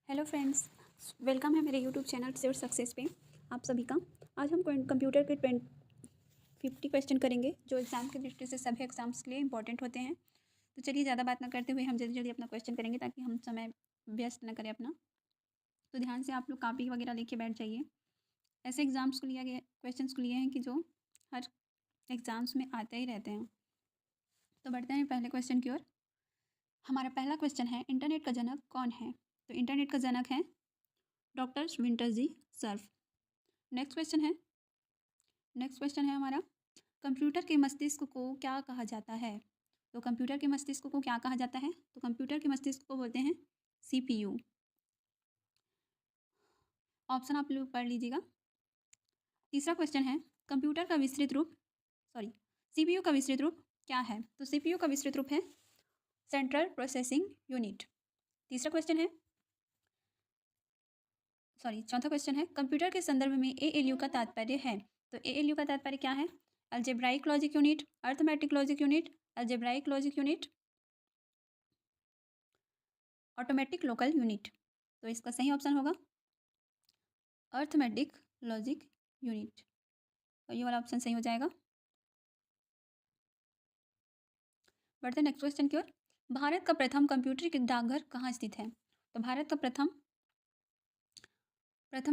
Hello friends, welcome है मेरे YouTube channel your success पे आप सभी का। आज हम कंप्यूटर के 50 क्वेश्चन करेंगे जो एग्ज़ाम की दृष्टि से सभी एग्जाम्स के लिए इंपॉर्टेंट होते हैं। तो चलिए ज़्यादा बात ना करते हुए हम जल्दी जल्दी अपना क्वेश्चन करेंगे ताकि हम समय व्यस्त ना करें अपना। तो ध्यान से आप लोग कॉपी वगैरह लेके बैठ जाइए। ऐसे एग्ज़ाम्स को लिया गया क्वेश्चन को लिए हैं कि जो हर एग्ज़ाम्स में आते ही रहते हैं। तो बढ़ते हैं पहले क्वेश्चन की ओर। हमारा पहला क्वेश्चन है, इंटरनेट का जनक कौन है? तो इंटरनेट का जनक है डॉक्टर विंटर जी सर्फ। नेक्स्ट क्वेश्चन है हमारा, कंप्यूटर के मस्तिष्क को क्या कहा जाता है? तो कंप्यूटर के मस्तिष्क को क्या कहा जाता है? तो कंप्यूटर के मस्तिष्क को बोलते हैं सीपीयू। ऑप्शन आप लोग पढ़ लीजिएगा। तीसरा क्वेश्चन है, कंप्यूटर का विस्तृत रूप सीपीयू का विस्तृत रूप क्या है? तो सीपीयू का विस्तृत रूप है सेंट्रल प्रोसेसिंग यूनिट। चौथा क्वेश्चन है, कंप्यूटर के संदर्भ में एएलयू का तात्पर्य है? तो एएलयू का तात्पर्य क्या है? Algebraic logic unit, arithmetic logic unit, algebraic logic unit, automatic local unit. तो इसका सही ऑप्शन होगा अर्थमेटिक लॉजिक यूनिट। तो ये वाला ऑप्शन सही हो जाएगा। बढ़ते नेक्स्ट क्वेश्चन की ओर। भारत का प्रथम कंप्यूटर के डाकघर कहाँ स्थित है? तो भारत का प्रथम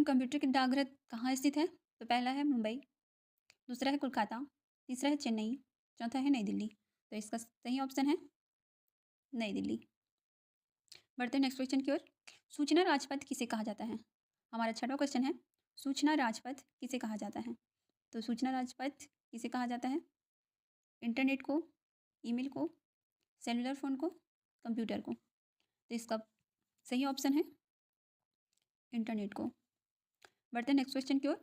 कंप्यूटर के डाकघर कहाँ स्थित है? तो पहला है मुंबई, दूसरा है कोलकाता, तीसरा है चेन्नई, चौथा है नई दिल्ली। तो इसका सही ऑप्शन है नई दिल्ली। बढ़ते नेक्स्ट क्वेश्चन की ओर। सूचना राजपथ किसे कहा जाता है? हमारा छठवां क्वेश्चन है, सूचना राजपथ किसे कहा जाता है? तो सूचना राजपथ किसे कहा जाता है? इंटरनेट को, ईमेल को, सेलुलर फ़ोन को, कंप्यूटर को। तो इसका सही ऑप्शन है इंटरनेट को। बढ़ते नेक्स्ट क्वेश्चन की ओर।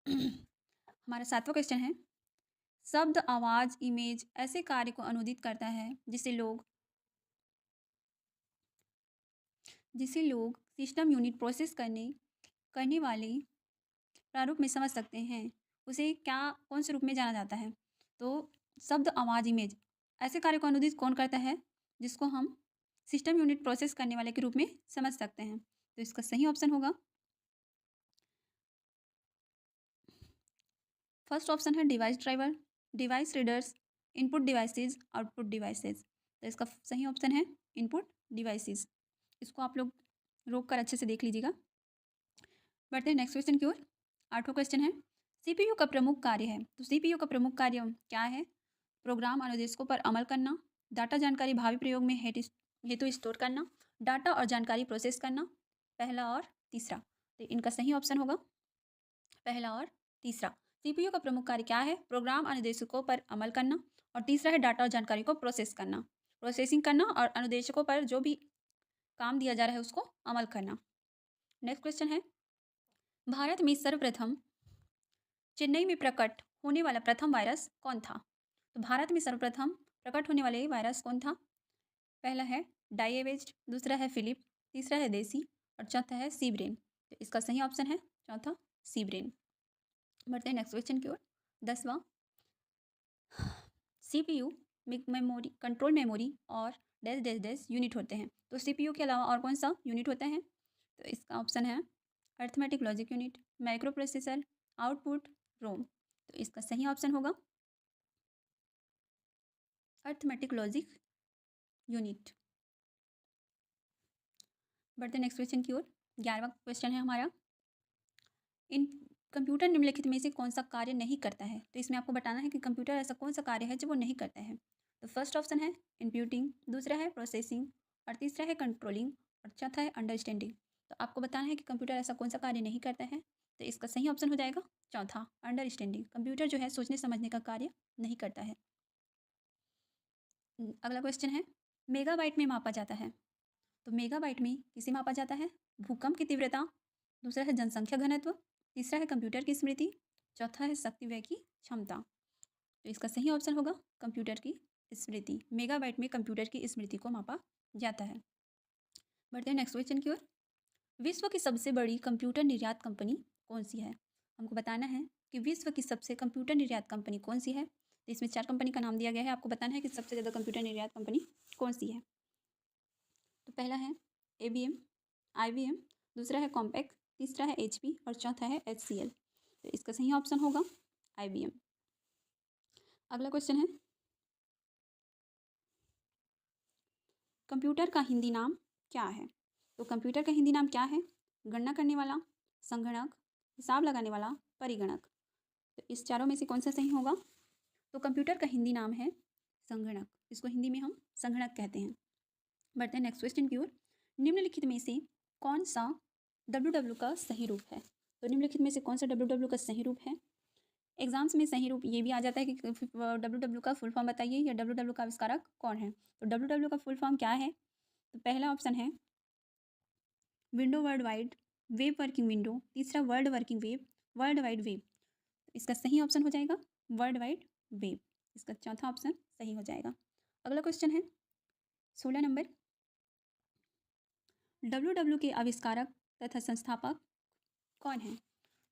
हमारा सातवां क्वेश्चन है, शब्द, आवाज़, इमेज ऐसे कार्य को अनुदित करता है जिसे लोग सिस्टम यूनिट प्रोसेस करने वाले प्रारूप में समझ सकते हैं, उसे कौन से रूप में जाना जाता है? तो शब्द, आवाज़, इमेज ऐसे कार्य को अनुदित कौन करता है जिसको हम सिस्टम यूनिट प्रोसेस करने वाले के रूप में समझ सकते हैं? तो इसका सही ऑप्शन होगा फर्स्ट ऑप्शन है device driver, device readers, input devices, output devices. तो इसका सही ऑप्शन है इनपुट डिवाइसेस। इसको आप लोग रोक कर अच्छे से देख लीजिएगा। बढ़ते हैं नेक्स्ट क्वेश्चन की ओर। आठवां क्वेश्चन है, सीपीयू का प्रमुख कार्य है? तो सीपीयू का प्रमुख कार्य क्या है? प्रोग्राम अनुदेशकों पर अमल करना, डाटा जानकारी भावी प्रयोग में हेतु स्टोर करना, डाटा और जानकारी प्रोसेस करना, पहला और तीसरा। तो इनका सही ऑप्शन होगा पहला और तीसरा। सीपीयू का प्रमुख कार्य क्या है? प्रोग्राम अनुदेशकों पर अमल करना, और तीसरा है डाटा और जानकारी को प्रोसेसिंग करना और अनुदेशकों पर जो भी काम दिया जा रहा है उसको अमल करना। नेक्स्ट क्वेश्चन है, भारत में सर्वप्रथम चेन्नई में प्रकट होने वाला प्रथम वायरस कौन था? तो भारत में सर्वप्रथम प्रकट होने वाले वायरस कौन था? पहला है डाइएवेज्ड, दूसरा है फिलिप, तीसरा है देसी और चौथा है सीब्रेन। तो इसका सही ऑप्शन है चौथा सीब्रेन। बढ़ते हैं नेक्स्ट क्वेश्चन की ओर। 10वां, सीपीयू मेमोरी, कंट्रोल मेमोरी और डैश डैश डैश यूनिट होते हैं। तो सीपीयू के अलावा और कौन सा यूनिट होता है? तो इसका ऑप्शन है arithmetic logic unit, micro processor, output, ROM. तो इसका सही ऑप्शन होगा अर्थमेटिक लॉजिक यूनिट। बढ़ते नेक्स्ट क्वेश्चन की ओर। 11वां क्वेश्चन है हमारा, इन कंप्यूटर निम्नलिखित में से कौन सा कार्य नहीं करता है? तो इसमें आपको बताना है कि कंप्यूटर ऐसा कौन सा कार्य है जो वो नहीं करता है। तो फर्स्ट ऑप्शन है इनप्यूटिंग, दूसरा है प्रोसेसिंग और तीसरा है कंट्रोलिंग और चौथा है अंडरस्टैंडिंग। तो आपको बताना है कि कंप्यूटर ऐसा कौन सा कार्य नहीं करता है। तो इसका सही ऑप्शन हो जाएगा चौथा अंडरस्टैंडिंग। कंप्यूटर जो है सोचने समझने का कार्य नहीं करता है। अगला क्वेश्चन है, मेगाबाइट में मापा जाता है? तो मेगाबाइट में किसे मापा जाता है? भूकंप की तीव्रता, दूसरा है जनसंख्या घनत्व, तीसरा है कंप्यूटर की स्मृति, चौथा है शक्ति व्यय की क्षमता। तो इसका सही ऑप्शन होगा कंप्यूटर की स्मृति। मेगाबाइट में कंप्यूटर की स्मृति को मापा जाता है। बढ़ते हैं नेक्स्ट क्वेश्चन की ओर। विश्व की सबसे बड़ी कंप्यूटर निर्यात कंपनी कौन सी है? हमको बताना है कि विश्व की सबसे कंप्यूटर निर्यात कंपनी कौन सी है। तो इसमें 4 कंपनी का नाम दिया गया है, आपको बताना है कि सबसे ज़्यादा कंप्यूटर निर्यात कंपनी कौन सी है। तो पहला है ABM, IBM, दूसरा है कॉम्पैक्ट, तीसरा है HP और चौथा है HCL। तो इसका सही ऑप्शन होगा IBM। अगला क्वेश्चन है, कंप्यूटर का हिंदी नाम क्या है? तो कंप्यूटर का हिंदी नाम क्या है? गणना करने वाला, संगणक, हिसाब लगाने वाला, परिगणक। तो इस चारों में से कौन सा सही होगा? तो कंप्यूटर का हिंदी नाम है संगणक, इसको हिंदी में हम संगणक कहते हैं। बढ़ते हैं नेक्स्ट क्वेश्चन की ओर। निम्नलिखित में से कौन सा WW का सही रूप है? तो निम्नलिखित में से कौन सा WW का सही रूप है? एग्जाम्स में सही रूप ये भी आ जाता है कि WW का फुल फॉर्म बताइए या WW का आविष्कारक कौन है। तो WW का फुल फॉर्म क्या है? तो पहला ऑप्शन है window world wide web working window, तीसरा world working web, world wide web. इसका सही ऑप्शन हो जाएगा वर्ल्ड वाइड वेब। इसका चौथा ऑप्शन सही हो जाएगा। अगला क्वेश्चन है 16 नंबर, WW के आविष्कारक तथा संस्थापक कौन है?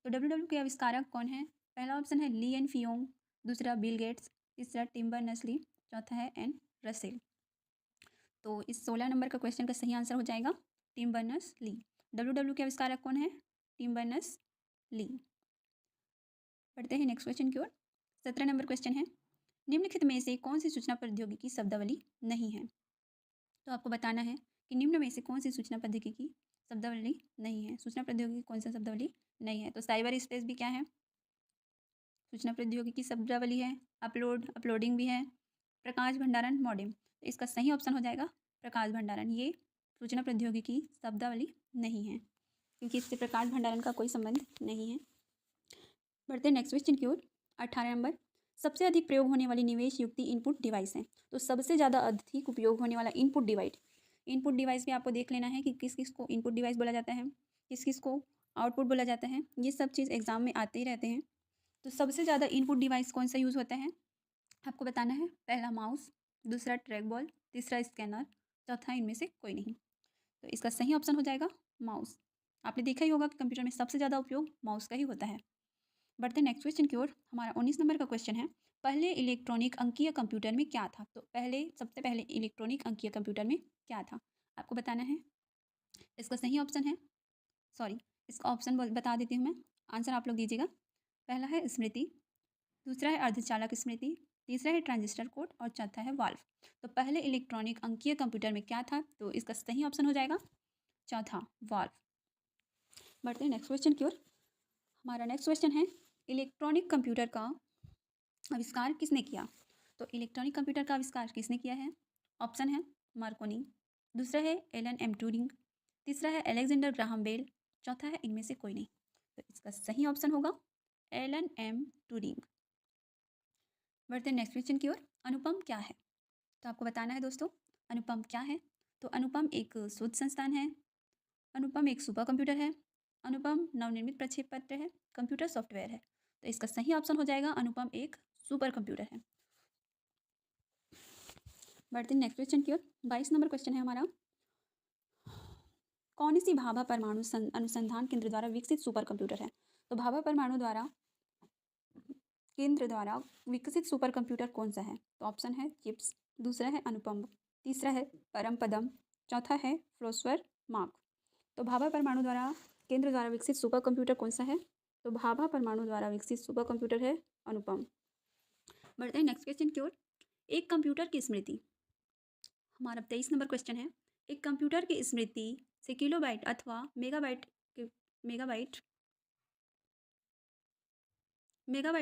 तो WW के आविष्कारक कौन है? पहला ऑप्शन है ली एन फियोंग, दूसरा बिल गेट्स, तीसरा टिम बर्नर्स-ली, चौथा है एन रसेल। तो इस 16 नंबर का क्वेश्चन का सही आंसर हो जाएगा टिम बर्नर्स-ली। WW के आविष्कारक कौन है? Tim Berners-Lee. पढ़ते हैं नेक्स्ट क्वेश्चन की ओर। 17 नंबर क्वेश्चन है, निम्नलिखित में से कौन सी सूचना प्रौद्योगिकी शब्दावली नहीं है? तो आपको बताना है कि निम्न में से कौन सी सूचना प्रौद्योगिकी शब्दावली नहीं है। सूचना प्रौद्योगिकी कौन सा शब्दावली नहीं है? तो साइबर स्पेस भी क्या है? सूचना प्रौद्योगिकी शब्दावली है। अपलोडिंग भी है। प्रकाश भंडारण मॉडेम। तो इसका सही ऑप्शन हो जाएगा प्रकाश भंडारण। ये सूचना प्रौद्योगिकी शब्दावली नहीं है क्योंकि इससे प्रकाश भंडारण का कोई संबंध नहीं है। बढ़ते हैं नेक्स्ट क्वेश्चन की ओर। 18 नंबर, सबसे अधिक प्रयोग होने वाली निवेश युक्ति इनपुट डिवाइस है। तो सबसे ज़्यादा अधिक उपयोग होने वाला इनपुट डिवाइस भी आपको देख लेना है कि किस किस को इनपुट डिवाइस बोला जाता है, किस किस को आउटपुट बोला जाता है। ये सब चीज़ एग्जाम में आते ही रहते हैं। तो सबसे ज़्यादा इनपुट डिवाइस कौन सा यूज़ होता है आपको बताना है। पहला माउस, दूसरा ट्रैक बॉल, तीसरा स्कैनर, चौथा इनमें से कोई नहीं। तो इसका सही ऑप्शन हो जाएगा माउस। आपने देखा ही होगा कि कंप्यूटर में सबसे ज़्यादा उपयोग माउस का ही होता है। बढ़ते नेक्स्ट क्वेश्चन की ओर। हमारा 19 नंबर का क्वेश्चन है, पहले इलेक्ट्रॉनिक अंकीय कंप्यूटर में क्या था? तो सबसे पहले इलेक्ट्रॉनिक अंकीय कंप्यूटर में क्या था आपको बताना है। इसका सही ऑप्शन है, इसका ऑप्शन बता देती हूँ मैं, आंसर आप लोग दीजिएगा। पहला है स्मृति, दूसरा है अर्धचालक स्मृति, तीसरा है ट्रांजिस्टर कोड और चौथा है वाल्व। तो पहले इलेक्ट्रॉनिक अंकीय कंप्यूटर में क्या था? तो इसका सही ऑप्शन हो जाएगा चौथा वाल्व। बढ़ते हैं नेक्स्ट क्वेश्चन की ओर। हमारा नेक्स्ट क्वेश्चन है, इलेक्ट्रॉनिक कंप्यूटर का आविष्कार किसने किया? तो इलेक्ट्रॉनिक कंप्यूटर का आविष्कार किसने किया है? ऑप्शन है मार्कोनी, दूसरा है एलन एम ट्यूरिंग, तीसरा है अलेक्जेंडर ग्राहम बेल, चौथा है इनमें से कोई नहीं। तो इसका सही ऑप्शन होगा एलन एम ट्यूरिंग। बढ़ते हैं नेक्स्ट क्वेश्चन की ओर। अनुपम क्या है? तो आपको बताना है दोस्तों अनुपम क्या है। तो अनुपम एक शोध संस्थान है, अनुपम एक सुपर कंप्यूटर है, अनुपम नवनिर्मित प्रक्षेपत्र है, कंप्यूटर सॉफ्टवेयर है। तो इसका सही ऑप्शन हो जाएगा अनुपम एक सुपर कंप्यूटर है। बढ़ते हैं नेक्स्ट क्वेश्चन की ओर। 22 नंबर क्वेश्चन है हमारा, कौन सी भाभा परमाणु अनुसंधान केंद्र द्वारा विकसित सुपर कंप्यूटर है? तो भाभा परमाणु केंद्र द्वारा विकसित सुपर कंप्यूटर कौन सा है? तो ऑप्शन है चिप्स, दूसरा है अनुपम, तीसरा है परम पदम, चौथा है फ्लोस्वर मार्क। तो भाभा परमाणु केंद्र द्वारा विकसित सुपर कंप्यूटर कौन सा है? तो भाभा परमाणु द्वारा विकसित सुपर कंप्यूटर है अनुपम। बढ़ते हैं नेक्स्ट क्वेश्चन की ओर। एक कंप्यूटर की स्मृति, हमारा 23 नंबर क्वेश्चन है, एक कंप्यूटर की स्मृति से किलोबाइट अथवा मेगाबाइट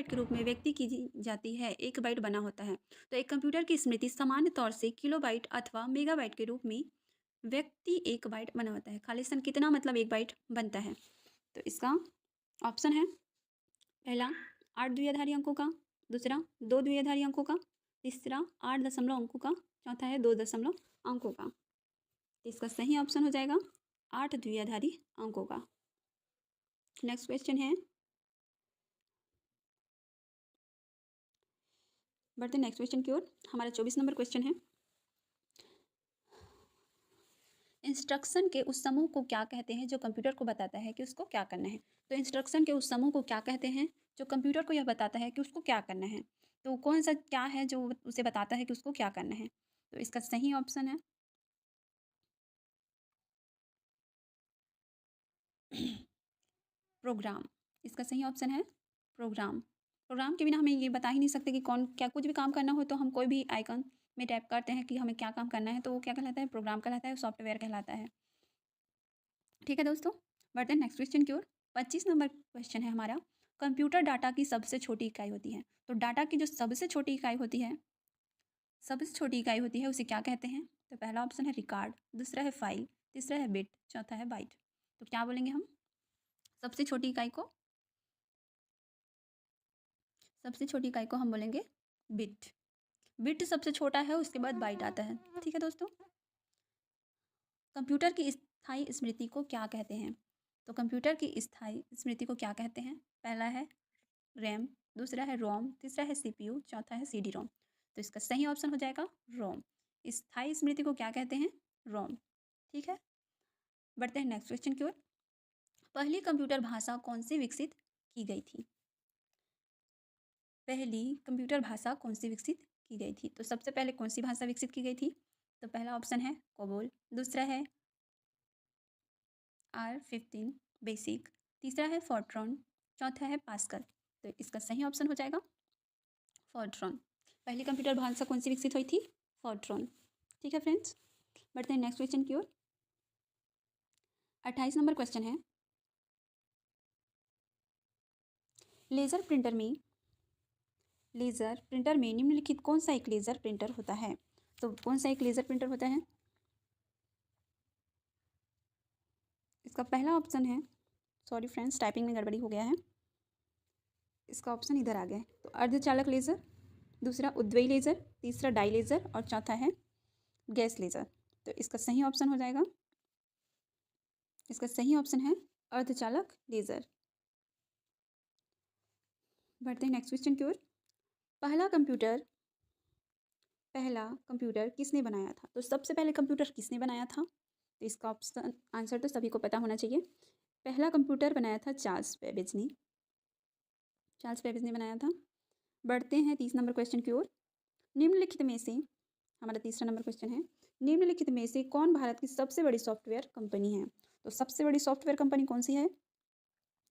के रूप में व्यक्त की जाती है। एक बाइट बना होता है। तो एक कंप्यूटर की स्मृति सामान्य तौर से किलोबाइट अथवा मेगाबाइट के रूप में व्यक्ति एक बाइट बना होता है। खालिस्तान कितना मतलब एक बाइट बनता है? तो इसका ऑप्शन है पहला 8 द्विआधारी अंकों का, दूसरा 2 द्विआधारी अंकों का, तीसरा 8 दशमलव अंकों का, चौथा है 2 दशमलव अंकों का। तो इसका सही ऑप्शन हो जाएगा 8 द्विआधारी अंकों का। नेक्स्ट क्वेश्चन है, बढ़ते नेक्स्ट क्वेश्चन की ओर। हमारा 24 नंबर क्वेश्चन है, इंस्ट्रक्शन के उस समूह को क्या कहते हैं जो कंप्यूटर को बताता है कि उसको क्या करना है? तो इंस्ट्रक्शन के उस समूह को क्या कहते हैं जो कंप्यूटर को यह बताता है कि उसको क्या करना है? तो कौन सा क्या है जो उसे बताता है कि उसको क्या करना है? तो इसका सही ऑप्शन है प्रोग्राम। इसका सही ऑप्शन है प्रोग्राम। प्रोग्राम के बिना हमें ये बता ही नहीं सकते कि कौन क्या कुछ भी काम करना हो तो हम कोई भी आइकन में टैप करते हैं कि हमें क्या काम करना है, तो वो क्या कहलाता है, प्रोग्राम कहलाता है, सॉफ्टवेयर कहलाता है। ठीक है दोस्तों, बढ़ते हैं नेक्स्ट क्वेश्चन की ओर। 25 नंबर क्वेश्चन है हमारा, कंप्यूटर डाटा की सबसे छोटी इकाई होती है। तो डाटा की जो सबसे छोटी इकाई होती है, उसे क्या कहते हैं? तो पहला ऑप्शन है रिकॉर्ड, दूसरा है फाइल, तीसरा है बिट, चौथा है बाइट। तो क्या बोलेंगे हम? सबसे छोटी इकाई को हम बोलेंगे बिट। बिट सबसे छोटा है, उसके बाद बाइट आता है। ठीक है दोस्तों, कंप्यूटर की स्थायी स्मृति को क्या कहते हैं? तो कंप्यूटर की स्थायी स्मृति को क्या कहते हैं? पहला है रैम, दूसरा है रोम, तीसरा है सीपीयू, चौथा है सीडी रोम। तो इसका सही ऑप्शन हो जाएगा रोम। स्थायी स्मृति को क्या कहते हैं? रोम। ठीक है, बढ़ते हैं नेक्स्ट क्वेश्चन की ओर। पहली कंप्यूटर भाषा कौन सी विकसित की गई थी? पहली कंप्यूटर भाषा कौन सी विकसित की गई थी? तो सबसे पहले कौन सी भाषा विकसित की गई थी? तो पहला ऑप्शन है कोबोल, दूसरा है R15 बेसिक, तीसरा है फोर्ट्रॉन, चौथा है पास्कल। तो इसका सही ऑप्शन हो जाएगा फोर्ट्रॉन। पहली कंप्यूटर भाषा कौन सी विकसित हुई थी? फोर्ट्रॉन। ठीक है फ्रेंड्स, बढ़ते हैं नेक्स्ट क्वेश्चन की ओर। 28 नंबर क्वेश्चन है, लेज़र प्रिंटर में निम्नलिखित कौन सा एक लेज़र प्रिंटर होता है? तो कौन सा एक लेज़र प्रिंटर होता है? इसका पहला ऑप्शन है, सॉरी फ्रेंड्स टाइपिंग में गड़बड़ी हो गया है, इसका ऑप्शन इधर आ गया है। तो अर्धचालक लेज़र, दूसरा उद्वयी लेज़र, तीसरा डाई लेज़र और चौथा है गैस लेज़र। तो इसका सही ऑप्शन हो जाएगा, इसका सही ऑप्शन है अर्धचालक लेज़र। बढ़ते हैं नेक्स्ट क्वेश्चन की ओर। पहला कंप्यूटर किसने बनाया था? तो सबसे पहले कंप्यूटर किसने बनाया था? तो इसका ऑप्शन आंसर तो सभी को पता होना चाहिए। पहला कंप्यूटर बनाया था चार्ल्स बेबेज ने बनाया था। बढ़ते हैं 30 नंबर क्वेश्चन की ओर। निम्नलिखित में से, हमारा तीसरा नंबर क्वेश्चन है, निम्नलिखित में से कौन भारत की सबसे बड़ी सॉफ्टवेयर कंपनी है? तो सबसे बड़ी सॉफ्टवेयर कंपनी कौन सी है?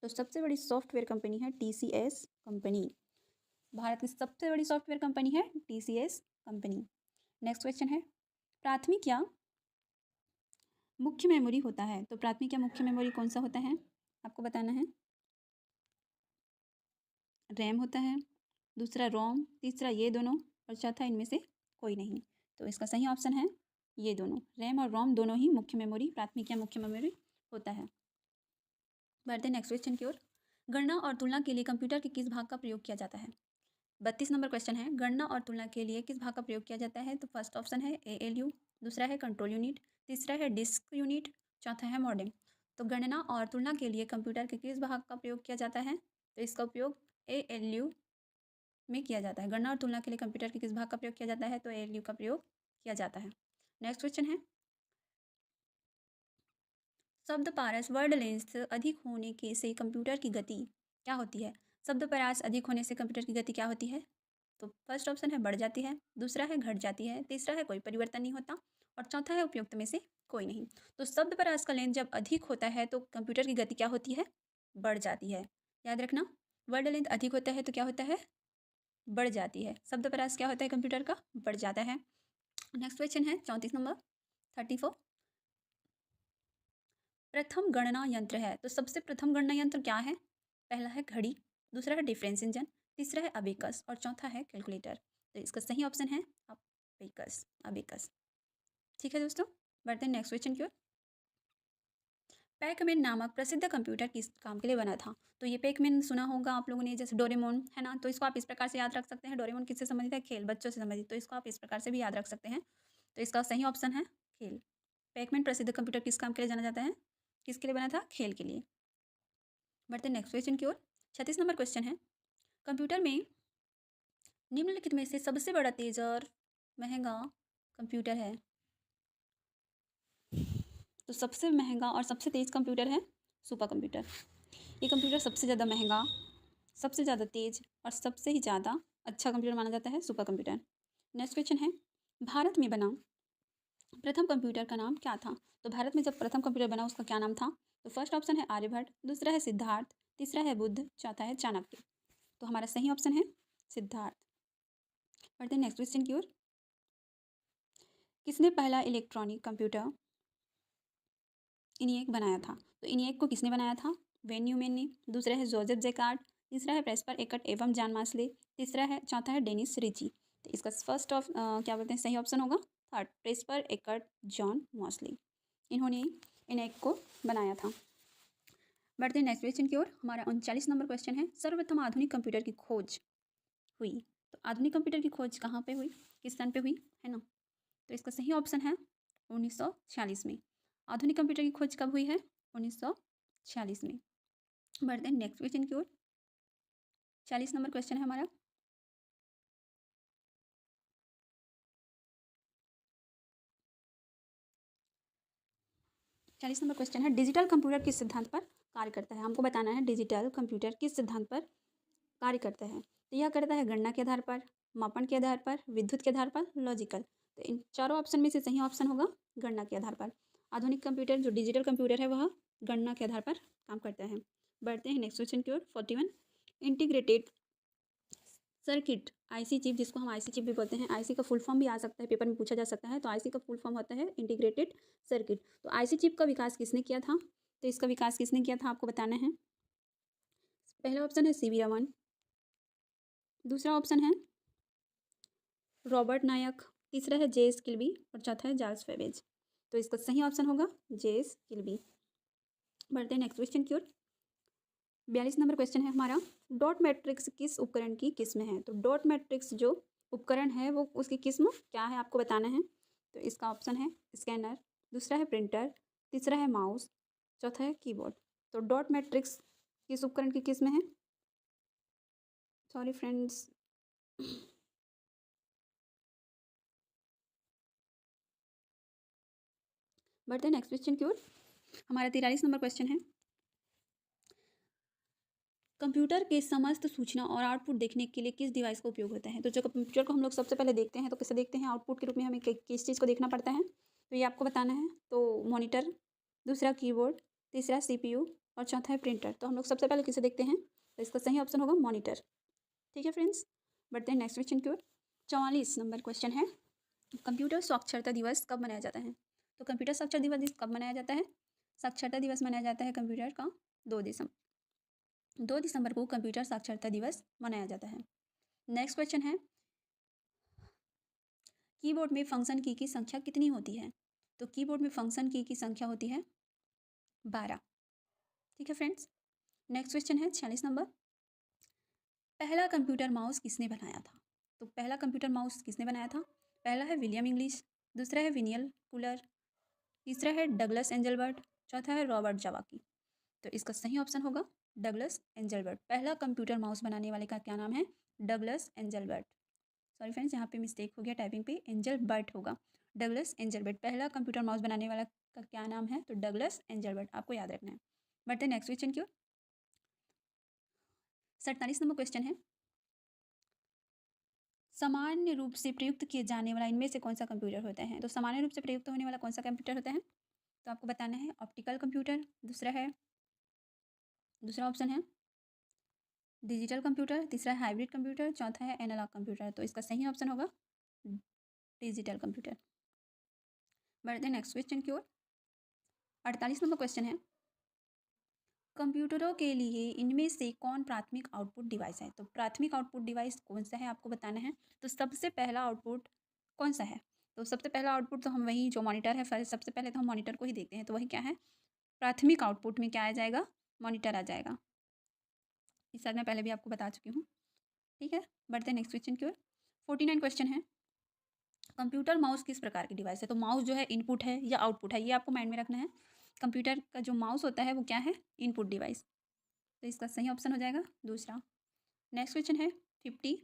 तो सबसे बड़ी सॉफ्टवेयर कंपनी है TCS कंपनी। भारत की सबसे बड़ी सॉफ्टवेयर कंपनी है TCS कंपनी। नेक्स्ट क्वेश्चन है, प्राथमिक या मुख्य मेमोरी होता है? तो प्राथमिक या मुख्य मेमोरी कौन सा होता है? आपको बताना है। रैम होता है, दूसरा रोम, तीसरा ये दोनों और चौथा इनमें से कोई नहीं। तो इसका सही ऑप्शन है ये दोनों, रैम और रोम दोनों ही मुख्य मेमोरी, प्राथमिक या मुख्य मेमोरी होता है। बढ़ते नेक्स्ट क्वेश्चन की ओर। गणना और तुलना के लिए कंप्यूटर के किस भाग का प्रयोग किया जाता है? 32 नंबर क्वेश्चन है, गणना और तुलना के लिए किस भाग का प्रयोग किया जाता है? तो फर्स्ट ऑप्शन है ALU, दूसरा है कंट्रोल यूनिट, तीसरा है डिस्क यूनिट, चौथा है मॉडेम। तो गणना और तुलना के लिए कंप्यूटर के किस भाग का प्रयोग किया जाता है? तो इसका उपयोग ALU में किया जाता है। गणना और तुलना के लिए कंप्यूटर के किस भाग का प्रयोग किया जाता है? तो ALU का प्रयोग किया जाता है। नेक्स्ट क्वेश्चन है, शब्द पारस वर्ड लेंथ अधिक होने के से कंप्यूटर की गति क्या होती है? शब्द पारस अधिक होने से कंप्यूटर की गति क्या होती है? तो फर्स्ट ऑप्शन है बढ़ जाती है, दूसरा है घट जाती है, तीसरा है कोई परिवर्तन नहीं होता और चौथा है उपयुक्त में से कोई नहीं। तो शब्द परास का लेंथ जब अधिक होता है तो कंप्यूटर की गति क्या होती है? बढ़ जाती है। याद रखना, वर्ड लेंथ अधिक होता है तो क्या होता है? बढ़ जाती है। शब्द परास क्या होता है कंप्यूटर का? बढ़ जाता है। नेक्स्ट क्वेश्चन है 34 नंबर 34, प्रथम गणना यंत्र है। तो सबसे प्रथम गणना यंत्र क्या है? पहला है घड़ी, दूसरा है डिफरेंस इंजन, तीसरा है अबेकस और चौथा है कैलकुलेटर। तो इसका सही ऑप्शन है अबेकस। ठीक है दोस्तों, बढ़ते हैं नेक्स्ट क्वेश्चन की ओर। पैकमैन नामक प्रसिद्ध कंप्यूटर किस काम के लिए बना था? तो ये पैकमैन सुना होगा आप लोगों ने, जैसे डोरेमोन है ना, तो इसको आप इस प्रकार से याद रख सकते हैं। डोरेमोन किससे संबंधित है? खेल, बच्चों से संबंधित, तो इसको आप इस प्रकार से भी याद रख सकते हैं। तो इसका सही ऑप्शन है खेल। पैकमैन प्रसिद्ध कंप्यूटर किस काम के लिए जाना जाता है? किसके लिए बना था? खेल के लिए। बढ़ते नेक्स्ट क्वेश्चन की ओर। 36 नंबर क्वेश्चन है, कंप्यूटर में निम्नलिखित में से सबसे बड़ा तेज और महंगा कंप्यूटर है? तो सबसे महंगा और सबसे तेज़ कंप्यूटर है सुपर कंप्यूटर। ये कंप्यूटर सबसे ज़्यादा महंगा, सबसे ज़्यादा तेज़ और सबसे ही ज़्यादा अच्छा कंप्यूटर माना जाता है सुपर कंप्यूटर। नेक्स्ट क्वेश्चन है, भारत में बना प्रथम कंप्यूटर का नाम क्या था? तो भारत में जब प्रथम कंप्यूटर बना उसका क्या नाम था? तो फर्स्ट ऑप्शन है आर्यभट्ट, दूसरा है सिद्धार्थ, तीसरा है बुद्ध, चौथा है चाणक्य। तो हमारा सही ऑप्शन है सिद्धार्थ। बढ़ते हैं नेक्स्ट क्वेश्चन की ओर। किसने पहला इलेक्ट्रॉनिक कंप्यूटर इनिएक बनाया था? तो इनिएक को किसने बनाया था? वेन न्यूमैन ने। दूसरा है जोसेफ जैकार्ड। तीसरा है प्रेस्पर एकट एवं जॉन मॉसले। चौथा है डेनिस रिची। तो इसका फर्स्ट क्या बोलते हैं सही ऑप्शन होगा थर्ड, प्रेस्पर एकट जॉन मॉसले। इन्होंने इनिएक को बनाया था। बढ़ते हैं नेक्स्ट क्वेश्चन की ओर। हमारा 39 नंबर क्वेश्चन है, सर्वप्रथम आधुनिक कंप्यूटर की खोज हुई। तो आधुनिक कंप्यूटर की खोज कहाँ पे हुई, किस सन पे हुई, है ना? तो इसका सही ऑप्शन है 1946 में। आधुनिक कंप्यूटर की खोज कब हुई है? 1946 में। बढ़ते हैं नेक्स्ट क्वेश्चन की ओर। 40 नंबर क्वेश्चन है हमारा। चालीस नंबर क्वेश्चन है, डिजिटल कंप्यूटर किस सिद्धांत पर कार्य करता है? हमको बताना है डिजिटल कंप्यूटर किस सिद्धांत पर कार्य करता है। तो यह करता है गणना के आधार पर, मापन के आधार पर, विद्युत के आधार पर, लॉजिकल। तो इन चारों ऑप्शन में से सही ऑप्शन होगा गणना के आधार पर। आधुनिक कंप्यूटर जो डिजिटल कंप्यूटर है वह गणना के आधार पर काम करता है। बढ़ते हैं नेक्स्ट क्वेश्चन की ओर। 41 इंटीग्रेटेड सर्किट आईसी चिप, जिसको हम आईसी चिप भी बोलते हैं, आईसी का फुल फॉर्म भी आ सकता है, पेपर में पूछा जा सकता है। तो आईसी का फुल फॉर्म होता है इंटीग्रेटेड सर्किट। तो आईसी चिप का विकास किसने किया था? तो इसका विकास किसने किया था आपको बताना है। पहला ऑप्शन है सीवी रमन, दूसरा ऑप्शन है रॉबर्ट नायक, तीसरा है जेएस किल्बी और चौथा है चार्ल्स बेबेज। तो इसका सही ऑप्शन होगा जेएस किल्बी। बढ़ते हैं नेक्स्ट क्वेश्चन की ओर। 42 नंबर क्वेश्चन है हमारा, डॉट मैट्रिक्स किस उपकरण की किस्म है? तो डॉट मैट्रिक्स जो उपकरण है वो उसकी किस्म क्या है आपको बताना है। तो इसका ऑप्शन है स्कैनर, दूसरा है प्रिंटर, तीसरा है माउस, चौथा है कीबोर्ड। तो डॉट मैट्रिक्स किस उपकरण की किस्म है? Sorry friends. बढ़ते हैं नेक्स्ट क्वेश्चन की ओर। हमारा 43 नंबर क्वेश्चन है, कंप्यूटर के समस्त सूचना और आउटपुट देखने के लिए किस डिवाइस का उपयोग होता है? तो जो कंप्यूटर को हम लोग सबसे पहले देखते हैं तो कैसे देखते हैं, आउटपुट के रूप में हमें किस चीज़ को देखना पड़ता है, तो ये आपको बताना है। तो मॉनिटर, दूसरा कीबोर्ड, तीसरा सीपीयू और चौथा है प्रिंटर। तो हम लोग सबसे पहले किसे देखते हैं? तो इसका सही ऑप्शन होगा मॉनिटर। ठीक है फ्रेंड्स। बढ़ते हैं नेक्स्ट क्वेश्चन की ओर। 44 नंबर क्वेश्चन है, कंप्यूटर साक्षरता दिवस कब मनाया जाता है? तो कंप्यूटर साक्षर दिवस कब मनाया जाता है? साक्षरता दिवस मनाया जाता है कंप्यूटर का 2 दिसंबर को कंप्यूटर साक्षरता दिवस मनाया जाता है। नेक्स्ट क्वेश्चन है, कीबोर्ड में फंक्शन की संख्या कितनी होती है? तो कीबोर्ड में फंक्शन की संख्या होती है 12। ठीक है फ्रेंड्स। नेक्स्ट क्वेश्चन है 46 नंबर, पहला कंप्यूटर माउस किसने बनाया था? तो पहला कंप्यूटर माउस किसने बनाया था? पहला है विलियम इंग्लिश, दूसरा है विनियल कूलर, तीसरा है डगलस एंजलबर्ट, चौथा है रॉबर्ट जावाकी। तो इसका सही ऑप्शन होगा डगलस एंजलबर्ट। पहला कंप्यूटर माउस बनाने वाले का क्या नाम है? Douglas Engelbart. सॉरी फ्रेंड्स, यहाँ पे मिस्टेक हो गया, टाइपिंग पे एंजलबर्ट होगा। डगलस एंजलबर्ट पहला कंप्यूटर माउस बनाने वाला का क्या नाम है? तो डगलस एंजलबर्ट, आपको याद रखना है। बढ़ते हैं नेक्स्ट क्वेश्चन की ओर। 47 नंबर क्वेश्चन है, सामान्य रूप से प्रयुक्त किए जाने वाला इनमें से कौन सा कंप्यूटर होता है? तो सामान्य रूप से प्रयुक्त होने वाला कौन सा कंप्यूटर होता है? तो आपको बताना है ऑप्टिकल कंप्यूटर, दूसरा ऑप्शन है डिजिटल कंप्यूटर, तीसरा है हाइब्रिड कंप्यूटर, चौथा है एनालॉग कंप्यूटर। तो इसका सही ऑप्शन होगा डिजिटल कंप्यूटर। बढ़ते हैं नेक्स्ट क्वेश्चन की ओर। 48 नंबर क्वेश्चन है, कंप्यूटरों के लिए इनमें से कौन प्राथमिक आउटपुट डिवाइस है? तो प्राथमिक आउटपुट डिवाइस कौन सा है आपको बताना है। तो सबसे पहला आउटपुट कौन सा है? तो सबसे पहला आउटपुट तो हम वही जो मॉनिटर है, सबसे पहले तो हम मॉनिटर को ही देखते हैं। तो वही क्या है, प्राथमिक आउटपुट में क्या आ जाएगा? मॉनिटर आ जाएगा। इस शायद मैं पहले भी आपको बता चुकी हूँ। ठीक है। बढ़ते हैं नेक्स्ट क्वेश्चन की ओर। 49 क्वेश्चन है, कंप्यूटर माउस किस प्रकार की डिवाइस है? तो माउस जो है इनपुट है या आउटपुट है, ये आपको माइंड में रखना है। कंप्यूटर का जो माउस होता है वो क्या है? Input device. तो इसका सही ऑप्शन हो जाएगा दूसरा। नेक्स्ट क्वेश्चन है 50,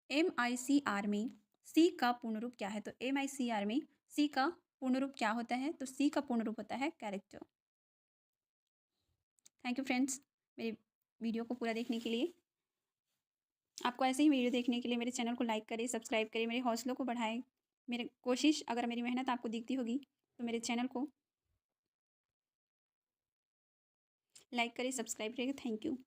MICR में सी का पूर्ण रूप क्या है? तो MICR में सी का पूर्ण रूप क्या होता है? तो सी का पूर्ण रूप होता है कैरेक्टर। थैंक यू फ्रेंड्स, मेरे वीडियो को पूरा देखने के लिए। आपको ऐसे ही वीडियो देखने के लिए मेरे चैनल को लाइक करें, सब्सक्राइब करें, मेरे हौसलों को बढ़ाएं। मेरी कोशिश, अगर मेरी मेहनत आपको दिखती होगी तो मेरे चैनल को लाइक करिए, सब्सक्राइब करिएगा। Thank you.